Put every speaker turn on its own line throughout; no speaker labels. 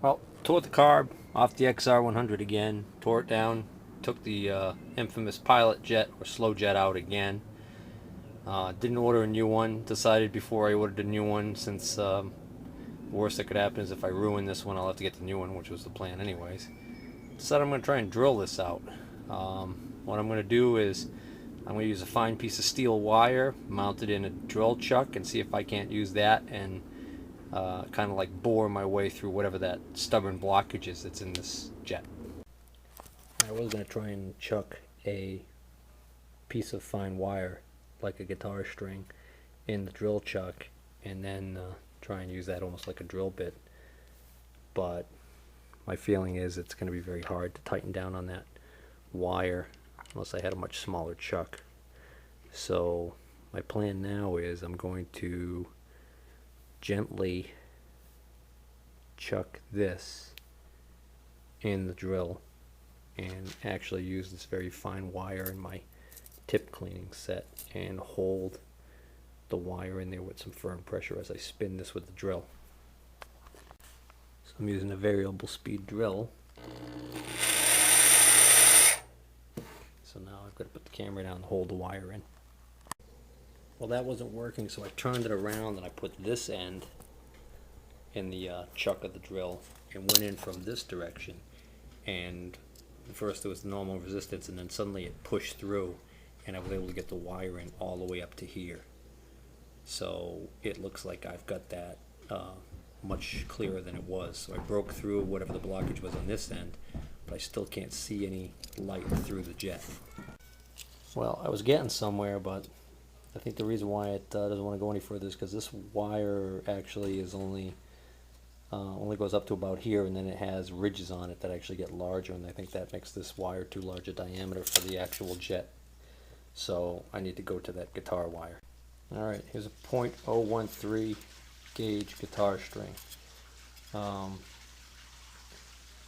Well, tore the carb off the XR100 again, tore it down, took the infamous pilot jet or slow jet out again. Didn't order a new one, decided before I ordered a new one, since the worst that could happen is if I ruin this one, I'll have to get the new one, which was the plan anyways. Decided I'm going to try and drill this out. What I'm going to do is I'm going to use a fine piece of steel wire, mount it in a drill chuck, and see if I can't use that and kind of like bore my way through whatever that stubborn blockage is that's in this jet. I was going to try and chuck a piece of fine wire, like a guitar string, in the drill chuck and then try and use that almost like a drill bit. But my feeling is it's going to be very hard to tighten down on that wire unless I had a much smaller chuck. So my plan now is I'm going to gently chuck this in the drill and actually use this very fine wire in my tip cleaning set and hold the wire in there with some firm pressure as I spin this with the drill. So I'm using a variable speed drill. So now I've got to put the camera down and hold the wire in. Well, that wasn't working, so I turned it around and I put this end in the chuck of the drill and went in from this direction. And first there was the normal resistance, and then suddenly it pushed through and I was able to get the wire in all the way up to here. So it looks like I've got that much clearer than it was. So I broke through whatever the blockage was on this end, but I still can't see any light through the jet. Well, I was getting somewhere, but I think the reason why it doesn't want to go any further is because this wire actually is only goes up to about here, and then it has ridges on it that actually get larger, and I think that makes this wire too large a diameter for the actual jet. So I need to go to that guitar wire. Alright, here's a .013 gauge guitar string.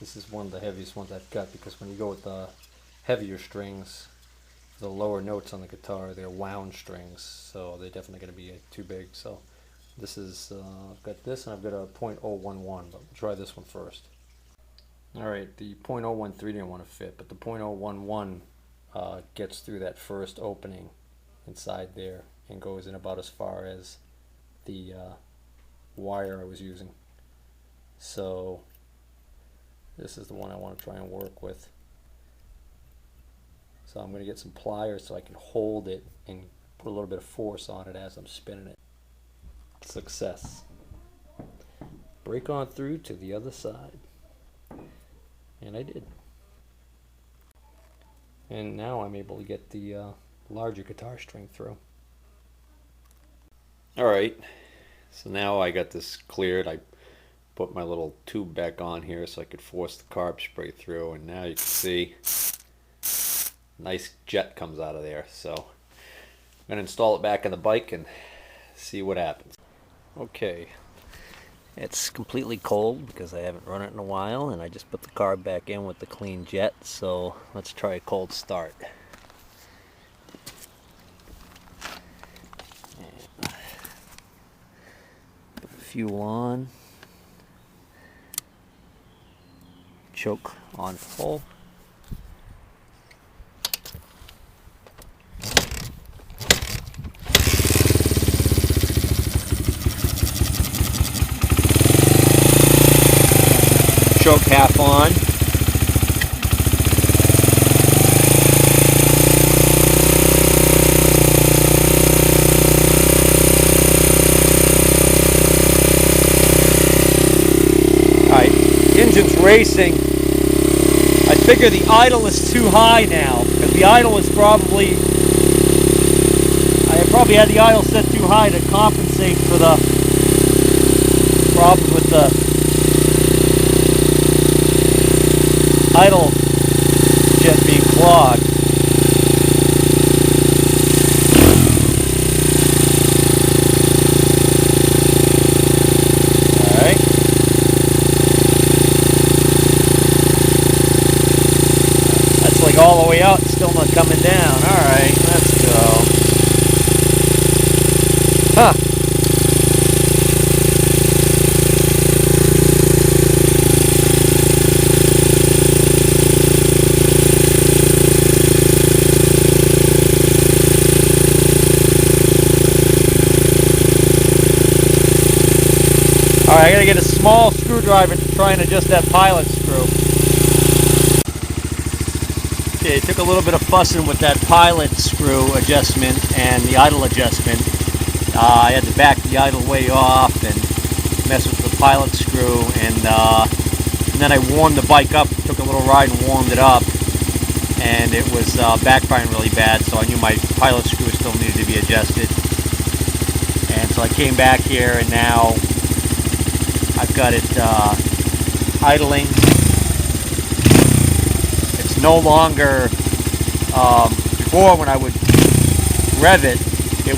This is one of the heaviest ones I've got, because when you go with the heavier strings, the lower notes on the guitar, they're wound strings, so they're definitely going to be too big. So this is, I've got this, and I've got a .011, but we'll try this one first. Alright, the .013 didn't want to fit, but the .011 gets through that first opening inside there and goes in about as far as the wire I was using. So this is the one I want to try and work with. So I'm going to get some pliers so I can hold it and put a little bit of force on it as I'm spinning it. Success. Break on through to the other side. And I did. And now I'm able to get the larger guitar string through. Alright, so now I got this cleared. I put my little tube back on here so I could force the carb spray through, and now you can see nice jet comes out of there. So I'm going to install it back in the bike and see what happens. Okay, it's completely cold because I haven't run it in a while, and I just put the carb back in with the clean jet. So let's try a cold start. Put the fuel on. Choke on full. Choke half on. Alright, engine's racing. I figure the idle is too high now, because the idle is probably, I probably had the idle set too high to compensate for the problem with the idle jet being clogged. Alright. That's like all the way out, still not coming down. Alright, let's go. Huh. Alright, I gotta get a small screwdriver to try and adjust that pilot screw. Okay, it took a little bit of fussing with that pilot screw adjustment and the idle adjustment. I had to back the idle way off and mess with the pilot screw, and then I warmed the bike up, took a little ride and warmed it up, and it was backfiring really bad, so I knew my pilot screw still needed to be adjusted. And so I came back here, and now I've got it idling. It's no longer, before when I would rev it, it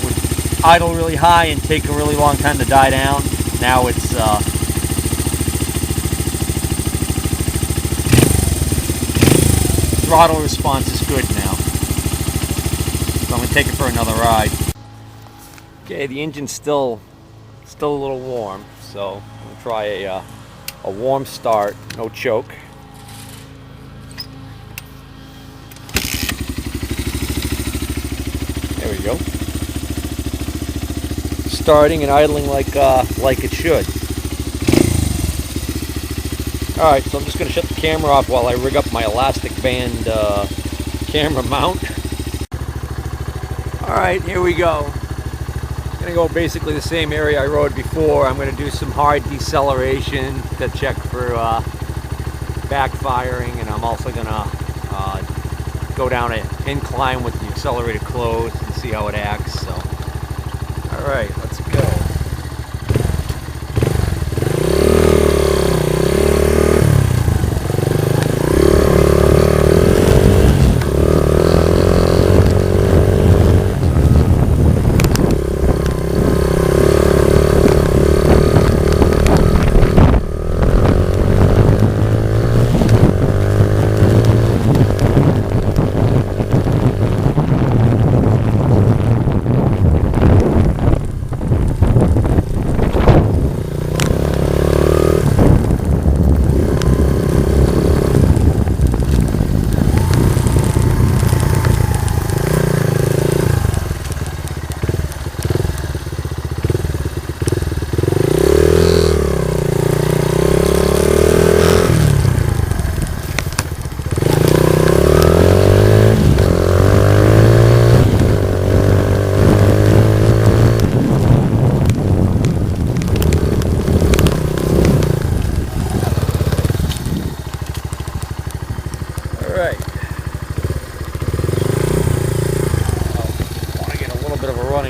would idle really high and take a really long time to die down. Now it's throttle response is good now. So I'm gonna take it for another ride. Okay, the engine's still a little warm, so I'm gonna try a warm start, no choke. There we go. Starting and idling like it should. Alright, so I'm just going to shut the camera off while I rig up my elastic band camera mount. Alright, here we go. I'm going to go basically the same area I rode before. I'm going to do some hard deceleration to check for backfiring, and I'm also going to go down an incline with the accelerator closed and see how it acts. So, alright, let's go.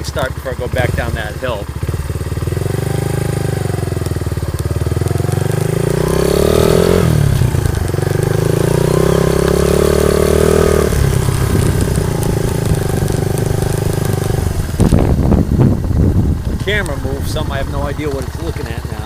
Start before I go back down that hill. The camera moves some. I have no idea what it's looking at now.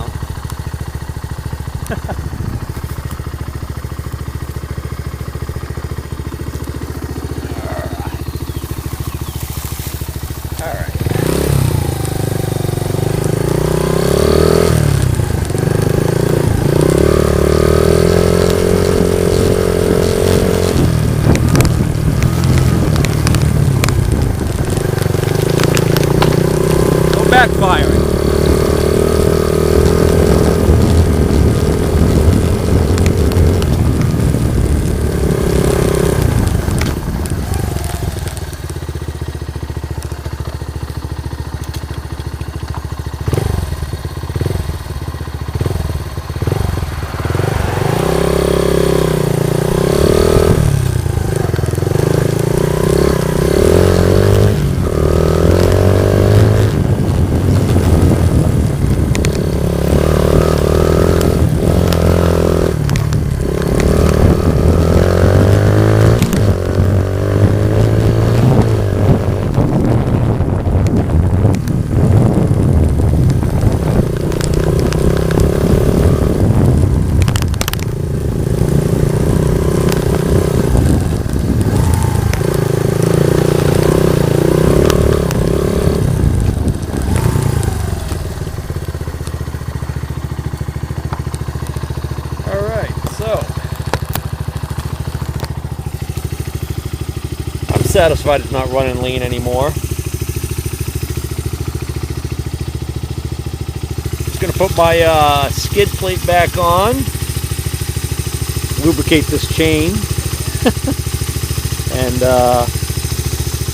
Backfiring. Satisfied it's not running lean anymore. Just going to put my skid plate back on, lubricate this chain, and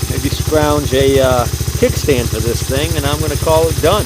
maybe scrounge a kickstand for this thing, and I'm going to call it done.